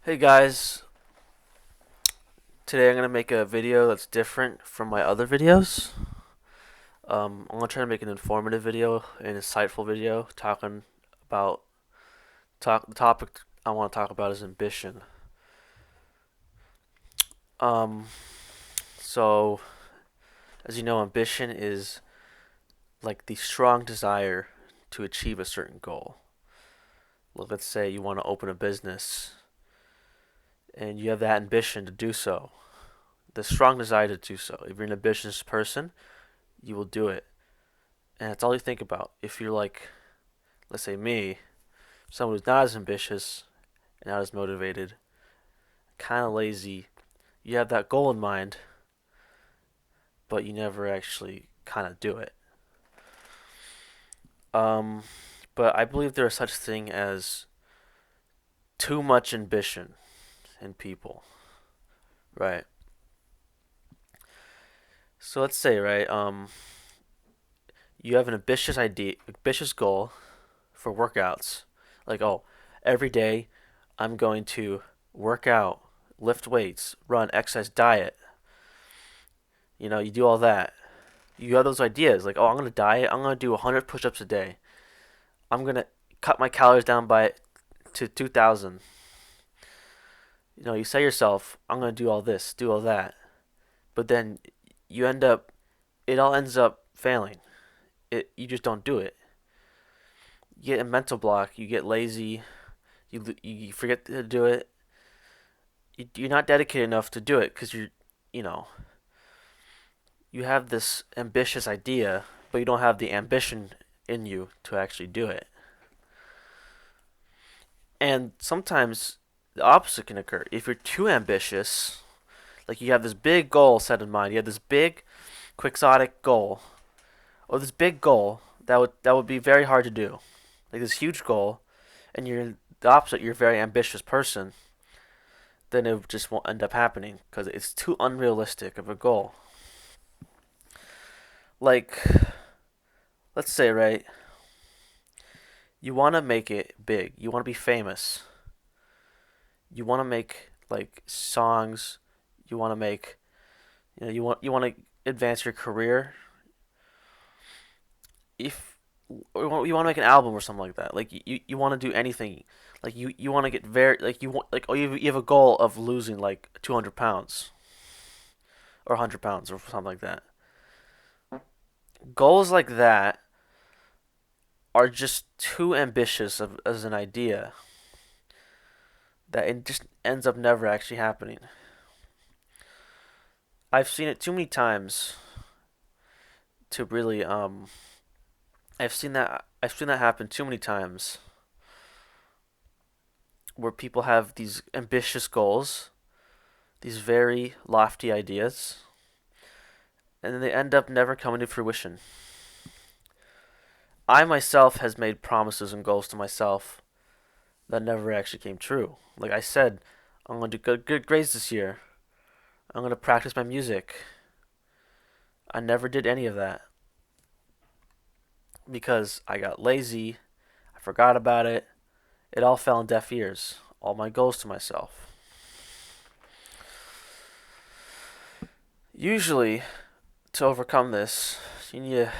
Hey guys, today I'm gonna make a video that's different from my other videos. I'm gonna try to make an informative video, an insightful video, talking about the topic I want to talk about is ambition. Um, so as you know, ambition is like the strong desire to achieve a certain goal. Let's say you want to open a business and you have that ambition to do so, the strong desire to do so. If you're an ambitious person, you will do it, and that's all you think about. If you're like, let's say me, someone who's not as ambitious and not as motivated, kind of lazy, you have that goal in mind, but you never actually kind of do it. Um, but I believe there is such thing as too much ambition in people, right? So let's say, right, you have an ambitious idea, ambitious goal for workouts, like, oh, every day I'm going to work out, lift weights, run, exercise, diet. You do all that. You have those ideas like, oh, I'm gonna diet. I'm gonna do 100 push-ups a day. I'm gonna cut my calories down by to 2,000. You say yourself, I'm gonna do all this, do all that, but then you end up, it all ends up failing. You just don't do it. You get a mental block. You get lazy. You forget to do it. You're not dedicated enough to do it because you know, you have this ambitious idea, but you don't have the ambition in you to actually do it. And sometimes the opposite can occur. If you're too ambitious, like you have this big goal set in mind, you have this big quixotic goal, or this big goal that would be very hard to do, like this huge goal, and you're the opposite. You're a very ambitious person, then it just won't end up happening because it's too unrealistic of a goal. Like, let's say, right, you want to make it big, you want to be famous, you want to make like songs, you want to make, you want to advance your career. If you want to make an album or something like that, like you want to do anything, like you want to get very like you want like oh you have a goal of losing like 200 pounds or 100 pounds or something like that. Goals like that are just too ambitious as an idea that it just ends up never actually happening. I've seen it too many times to really I've seen that happen too many times where people have these ambitious goals, these very lofty ideas, and then they end up never coming to fruition. I myself has made promises and goals to myself that never actually came true. Like I said, I'm gonna do good grades this year. I'm gonna practice my music. I never did any of that because I got lazy. I forgot about it. It all fell on deaf ears. All my goals to myself. Usually, to overcome this, you need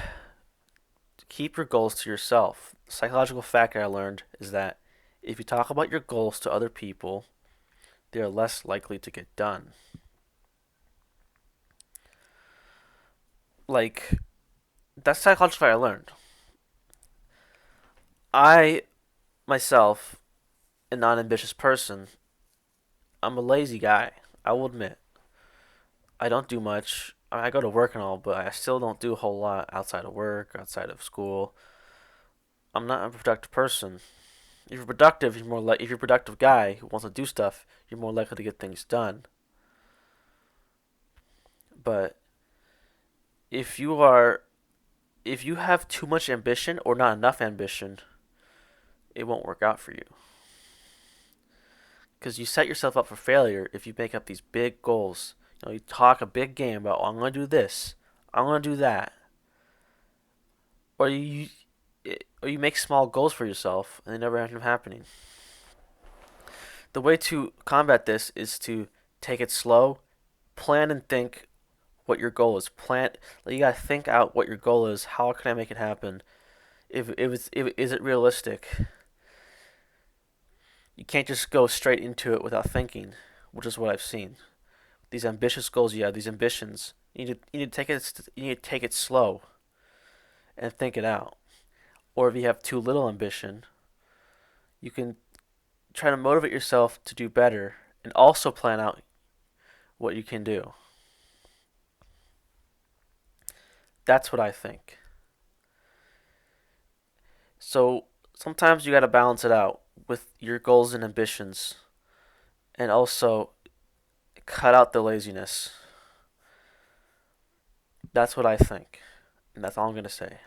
to keep your goals to yourself. The psychological fact I learned is that if you talk about your goals to other people, they are less likely to get done. Like, that's psychological fact I learned. I, myself, am not an ambitious person. I'm a lazy guy. I will admit. I don't do much. I go to work and all, but I still don't do a whole lot outside of work, outside of school. I'm not a productive person. If you're productive, if you're a productive guy who wants to do stuff, you're more likely to get things done. But if you are if you have too much ambition or not enough ambition, it won't work out for you. Because you set yourself up for failure if you make up these big goals. You talk a big game about, oh, I'm going to do this, I'm going to do that, or you make small goals for yourself and they never end up happening. The way to combat this is to take it slow, plan and think what your goal is. Plan. You gotta think out what your goal is. How can I make it happen? If is it realistic? You can't just go straight into it without thinking, which is what I've seen. These ambitious goals you have, these ambitions, you need to take it slow and think it out. Or if you have too little ambition, you can try to motivate yourself to do better and also plan out what you can do. That's what I think. So sometimes you got to balance it out with your goals and ambitions and also cut out the laziness. That's what I think. And that's all I'm going to say.